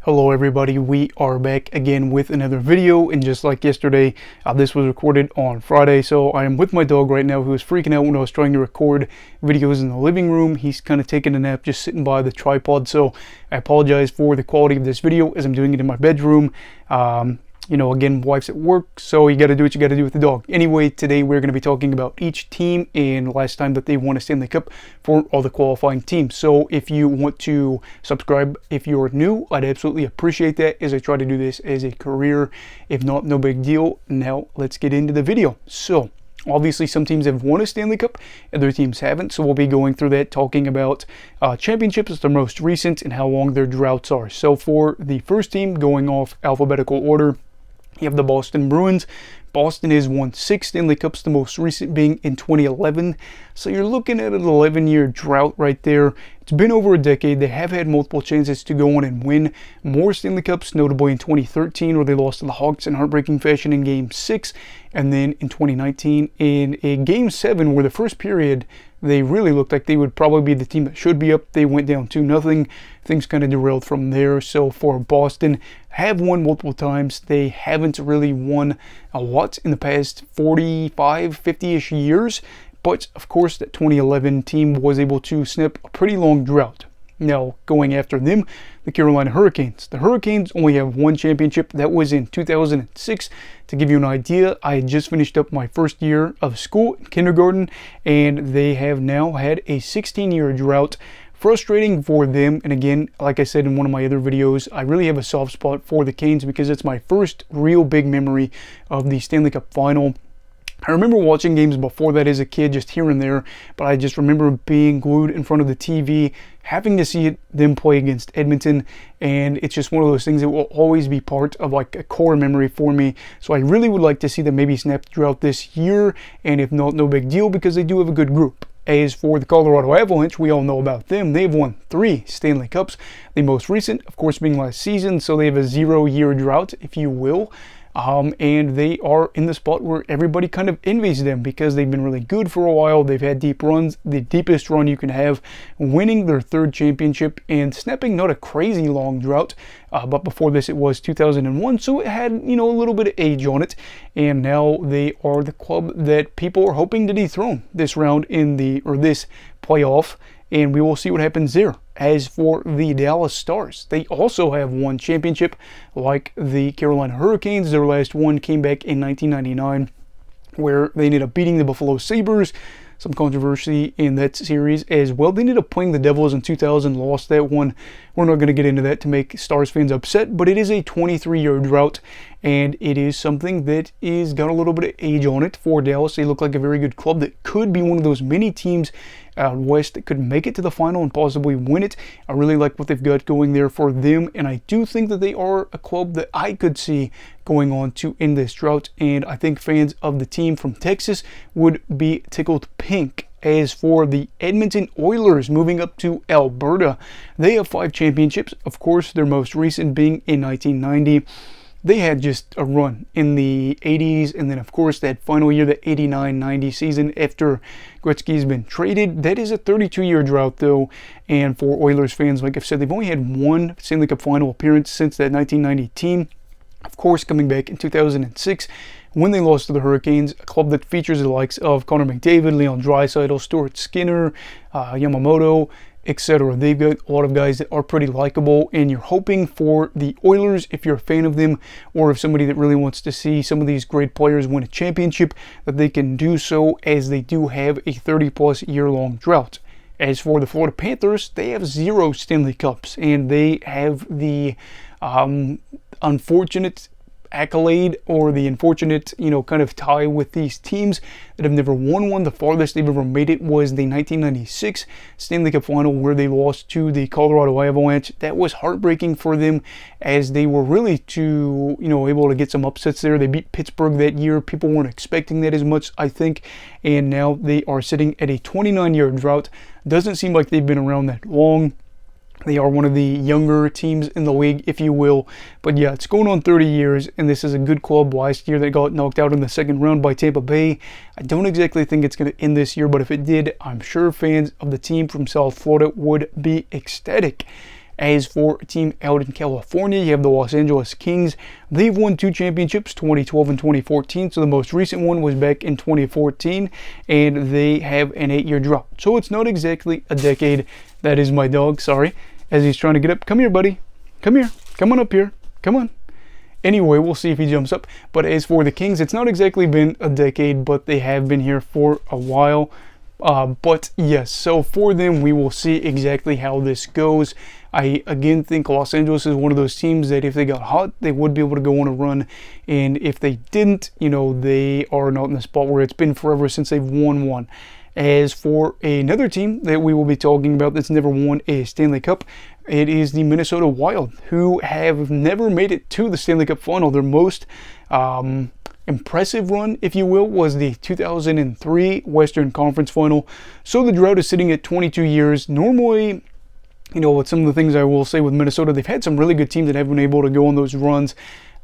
Hello everybody, we are back again with another video, and just like yesterday, this was recorded on Friday, so I am with my dog right now who is freaking out when I was trying to record videos in the living room. He's kind of taking a nap just sitting by the tripod, so I apologize for the quality of this video as I'm doing it in my bedroom. Again, wife's at work, so you got to do what you got to do with the dog. Anyway, today we're going to be talking about each team and last time that they won a Stanley Cup for all the qualifying teams. So if you want to subscribe, if you're new, I'd absolutely appreciate that as I try to do this as a career. If not, no big deal. Now let's get into the video. So obviously, some teams have won a Stanley Cup, other teams haven't, so we'll be going through that, talking about championships, the most recent, and how long their droughts are. So for the first team, going off alphabetical order, you have the Boston Bruins. Boston has won 6 Stanley Cups, the most recent being in 2011. So you're looking at an 11-year drought right there. It's been over a decade. They have had multiple chances to go on and win more Stanley Cups, notably in 2013 where they lost to the Hawks in heartbreaking fashion in Game 6. And then in 2019 in a Game 7 where the first period they really looked like they would probably be the team that should be up. They went down 2-0. Things kind of derailed from there. So for Boston, have won multiple times. They haven't really won a lot in the past 45, 50-ish years. But of course, that 2011 team was able to snap a pretty long drought. Now, going after them, the Carolina Hurricanes. The Hurricanes only have one championship. That was in 2006. To give you an idea, I had just finished up my first year of school, kindergarten, and they have now had a 16-year drought. Frustrating for them, and again, like I said in one of my other videos, I really have a soft spot for the Canes because it's my first real big memory of the Stanley Cup final. I remember watching games before that as a kid, just here and there, but I just remember being glued in front of the TV, having to see them play against Edmonton, and it's just one of those things that will always be part of like a core memory for me. So I really would like to see them maybe snap throughout this year, and if not, no big deal because they do have a good group. As for the Colorado Avalanche, we all know about them. They've won 3 Stanley Cups, the most recent, of course, being last season, so they have a 0-year drought, if you will. And they are in the spot where everybody kind of envies them because they've been really good for a while. They've had deep runs, the deepest run you can have, winning their 3rd championship and snapping not a crazy long drought. But before this, it was 2001, so it had, a little bit of age on it. And now they are the club that people are hoping to dethrone this round this playoff. And we will see what happens there. As for the Dallas Stars, they also have one championship like the Carolina Hurricanes. Their last one came back in 1999 where they ended up beating the Buffalo Sabres. Some controversy in that series as well. They ended up playing the Devils in 2000, lost that one. We're not going to get into that to make Stars fans upset, but it is a 23-year drought, and it is something that is got a little bit of age on it for Dallas. They look like a very good club that could be one of those many teams out west that could make it to the final and possibly win it. I really like what they've got going there for them, and I do think that they are a club that I could see going on to end this drought, and I think fans of the team from Texas would be tickled pink. As for the Edmonton Oilers, moving up to Alberta, they have 5 championships, of course, their most recent being in 1990. They had just a run in the 80s, and then of course that final year, the 89-90 season after Gretzky's been traded. That is a 32-year drought though, and for Oilers fans, like I've said, they've only had one Stanley Cup final appearance since that 1990 team. Of course, coming back in 2006 when they lost to the Hurricanes, a club that features the likes of Connor McDavid, Leon Draisaitl, Stuart Skinner, Yamamoto, etc. They've got a lot of guys that are pretty likable, and you're hoping for the Oilers, if you're a fan of them, or if somebody that really wants to see some of these great players win a championship, that they can do so as they do have a 30-plus year-long drought. As for the Florida Panthers, they have 0 Stanley Cups, and they have the unfortunate accolade or the unfortunate kind of tie with these teams that have never won one. The farthest they've ever made it was the 1996 Stanley Cup final where they lost to the Colorado Avalanche. That was heartbreaking for them as they were really able to get some upsets there. They beat Pittsburgh that year. People weren't expecting that as much, I think, and now they are sitting at a 29-year drought. Doesn't seem like they've been around that long. They are one of the younger teams in the league, if you will. But yeah, it's going on 30 years, and this is a good club. Last year, they got knocked out in the 2nd round by Tampa Bay. I don't exactly think it's going to end this year, but if it did, I'm sure fans of the team from South Florida would be ecstatic. As for a team out in California, you have the Los Angeles Kings. They've won 2 championships, 2012 and 2014. So the most recent one was back in 2014, and they have an 8-year drought. So it's not exactly a decade. That is my dog, sorry, as he's trying to get up. Come here, buddy. Come here. Come on up here. Come on. Anyway, we'll see if he jumps up. But as for the Kings, it's not exactly been a decade, but they have been here for a while. But yes, so for them, we will see exactly how this goes. I again think Los Angeles is one of those teams that if they got hot, they would be able to go on a run. And if they didn't, you know, they are not in the spot where it's been forever since they've won one. As for another team that we will be talking about that's never won a Stanley Cup, it is the Minnesota Wild, who have never made it to the Stanley Cup final. Their most impressive run, if you will, was the 2003 Western Conference Final. So the drought is sitting at 22 years. Normally, you know, with some of the things I will say with Minnesota, they've had some really good teams that have been able to go on those runs.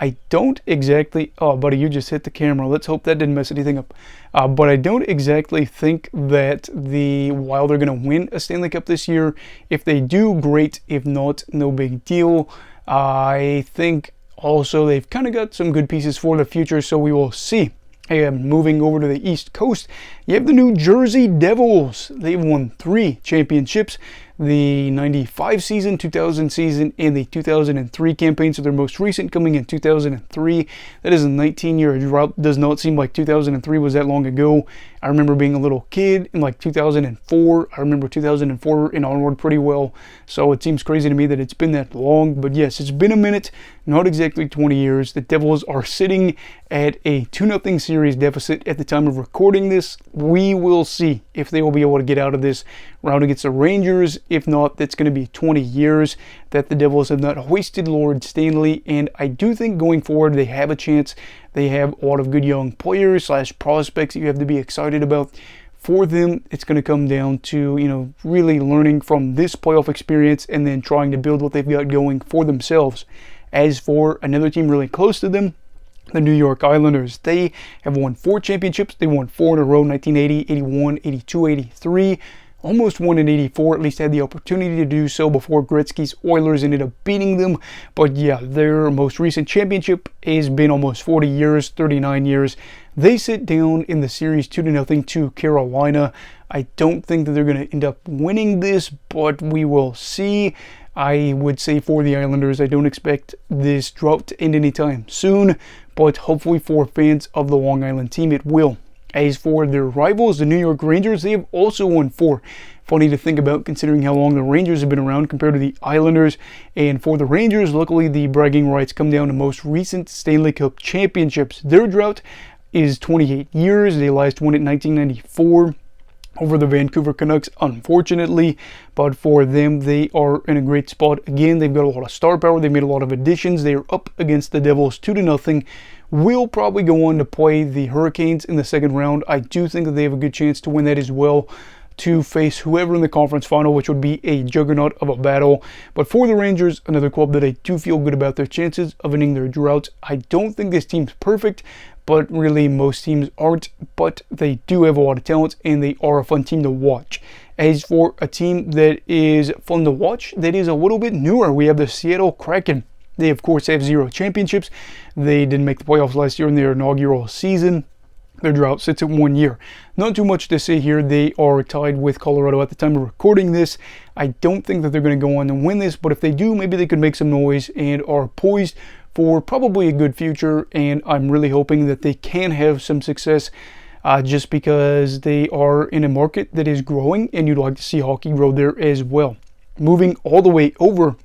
I don't exactly, oh buddy, you just hit the camera. Let's hope that didn't mess anything up. But I don't exactly think that the Wild are going to win a Stanley Cup this year. If they do, great. If not, no big deal. I think also they've kind of got some good pieces for the future, so we will see. And moving over to the East Coast, you have the New Jersey Devils. They've won 3 championships. The 95 season, 2000 season, and the 2003 campaign. So their most recent coming in 2003. That is a 19-year drought. Does not seem like 2003 was that long ago. I remember being a little kid in like 2004. I remember 2004 and onward pretty well. So it seems crazy to me that it's been that long. But yes, it's been a minute. Not exactly 20 years. The Devils are sitting at a 2-0 series deficit at the time of recording this. We will see if they will be able to get out of this round against the Rangers. If not, that's going to be 20 years that the Devils have not hoisted Lord Stanley. And I do think going forward, they have a chance. They have a lot of good young players / prospects that you have to be excited about. For them, it's going to come down to, you know, really learning from this playoff experience and then trying to build what they've got going for themselves. As for another team really close to them, the New York Islanders, they have won 4 championships. They won 4 in a row, 1980, 81, 82, 83. Almost won in 84, at least had the opportunity to do so before Gretzky's Oilers ended up beating them. But yeah, their most recent championship has been almost 40 years, 39 years. They sit down in the series 2-0 to Carolina. I don't think that they're going to end up winning this, but we will see. I would say for the Islanders, I don't expect this drought to end anytime soon, but hopefully for fans of the Long Island team, it will. As for their rivals, the New York Rangers, they have also won 4. Funny to think about considering how long the Rangers have been around compared to the Islanders. And for the Rangers, luckily the bragging rights come down to most recent Stanley Cup championships. Their drought is 28 years. They last won it in 1994 over the Vancouver Canucks, unfortunately. But for them, they are in a great spot. Again, they've got a lot of star power. They've made a lot of additions. They are up against the Devils 2-0. Will probably go on to play the Hurricanes in the second round. I do think that they have a good chance to win that as well, to face whoever in the conference final, which would be a juggernaut of a battle. But for the Rangers, another club that I do feel good about their chances of ending their drought. I don't think this team's perfect, but really most teams aren't. But they do have a lot of talent, and they are a fun team to watch. As for a team that is fun to watch, that is a little bit newer, we have the Seattle Kraken. They, of course, have 0 championships. They didn't make the playoffs last year in their inaugural season. Their drought sits at 1 year. Not too much to say here. They are tied with Colorado at the time of recording this. I don't think that they're going to go on and win this, but if they do, maybe they could make some noise and are poised for probably a good future. And I'm really hoping that they can have some success just because they are in a market that is growing, and you'd like to see hockey grow there as well. Moving all the way over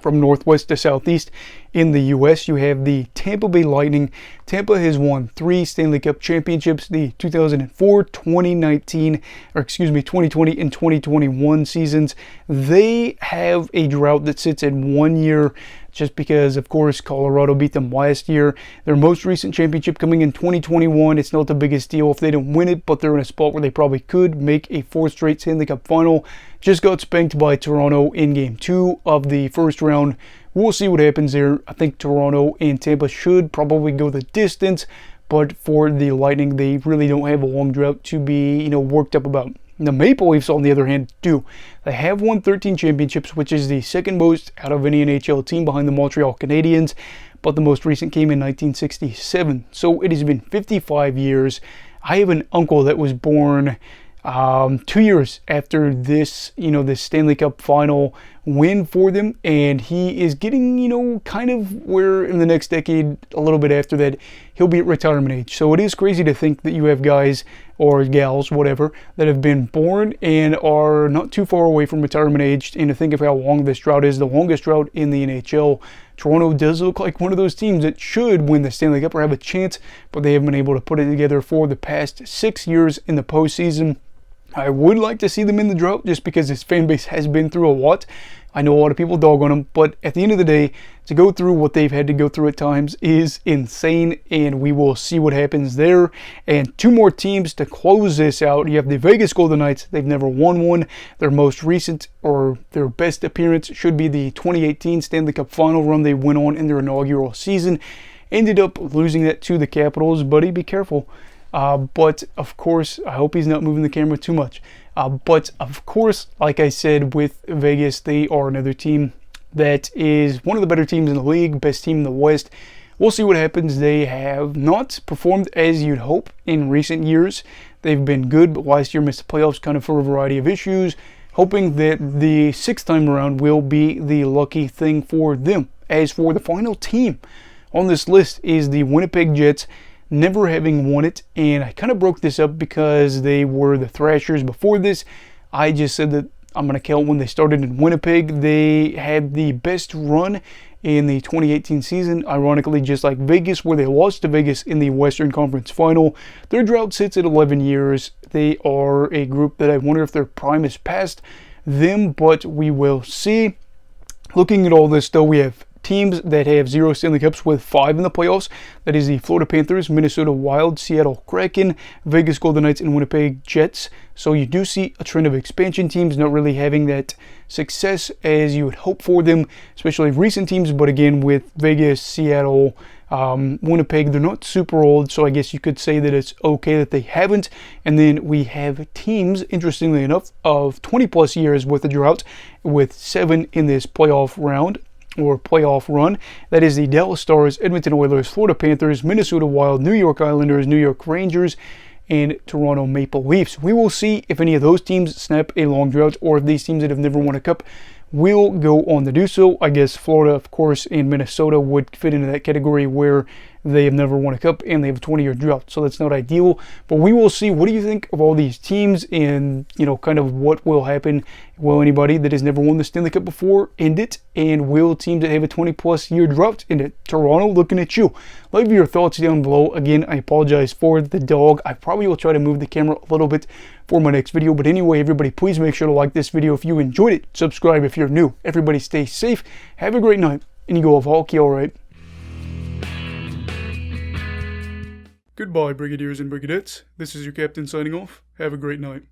from northwest to southeast in the U.S., you have the Tampa Bay Lightning. Tampa has won 3 Stanley Cup championships, the 2004, 2019, 2020 and 2021 seasons. They have a drought that sits at 1 year, just because, of course, Colorado beat them last year. Their most recent championship coming in 2021. It's not the biggest deal if they don't win it, but they're in a spot where they probably could make a 4th straight Stanley Cup final. Just got spanked by Toronto in Game 2 of the first round. We'll see what happens there. I think Toronto and Tampa should probably go the distance, but for the Lightning, they really don't have a long drought to be, worked up about. The Maple Leafs, on the other hand, do. They have won 13 championships, which is the second most out of any NHL team behind the Montreal Canadiens, but the most recent came in 1967. So it has been 55 years. I have an uncle that was born 2 years after this, this Stanley Cup final win for them, and he is getting, kind of where in the next decade, a little bit after that, he'll be at retirement age. So it is crazy to think that you have guys or gals, whatever, that have been born and are not too far away from retirement age, and to think of how long this drought is, the longest drought in the NHL. Toronto does look like one of those teams that should win the Stanley Cup or have a chance, but they haven't been able to put it together for the past 6 years in the postseason. I would like to see them in the drought just because this fan base has been through a lot. I know a lot of people dog on them, but at the end of the day, to go through what they've had to go through at times is insane, and we will see what happens there. And 2 more teams to close this out. You have the Vegas Golden Knights. They've never won one. Their most recent, or their best appearance, should be the 2018 Stanley Cup final run they went on in their inaugural season. Ended up losing that to the Capitals. Buddy, be careful. But of course, I hope he's not moving the camera too much. But of course, like I said, with Vegas, they are another team that is one of the better teams in the league, best team in the West. We'll see what happens. They have not performed as you'd hope in recent years. They've been good, but last year missed the playoffs kind of for a variety of issues. Hoping that the 6th time around will be the lucky thing for them. As for the final team on this list is the Winnipeg Jets, never having won it, and I kind of broke this up because they were the Thrashers before this. I just said that I'm going to count when they started in Winnipeg. They had the best run in the 2018 season, ironically just like Vegas, where they lost to Vegas in the Western Conference Final. Their drought sits at 11 years. They are a group that I wonder if their prime is past them, but we will see. Looking at all this though, we have teams that have 0 Stanley Cups with 5 in the playoffs. That is the Florida Panthers, Minnesota Wild, Seattle Kraken, Vegas Golden Knights, and Winnipeg Jets. So you do see a trend of expansion teams not really having that success as you would hope for them, especially recent teams. But again, with Vegas, Seattle, Winnipeg, they're not super old, so I guess you could say that it's okay that they haven't. And then we have teams, interestingly enough, of 20 plus years with a drought, with 7 in this playoff round or playoff run. That is the Dallas Stars, Edmonton Oilers, Florida Panthers, Minnesota Wild, New York Islanders, New York Rangers, and Toronto Maple Leafs. We will see if any of those teams snap a long drought or if these teams that have never won a cup will go on to do so. I guess Florida, of course, and Minnesota would fit into that category where they have never won a cup and they have a 20-year drought, so that's not ideal. But we will see. What do you think of all these teams and, kind of what will happen? Will anybody that has never won the Stanley Cup before end it? And will teams that have a 20-plus year drought end it? Toronto, looking at you. Leave your thoughts down below. Again, I apologize for the dog. I probably will try to move the camera a little bit for my next video. But anyway, everybody, please make sure to like this video if you enjoyed it. Subscribe if you're new. Everybody stay safe. Have a great night. And you go have hockey all right. Goodbye, Brigadiers and Brigadettes. This is your captain signing off. Have a great night.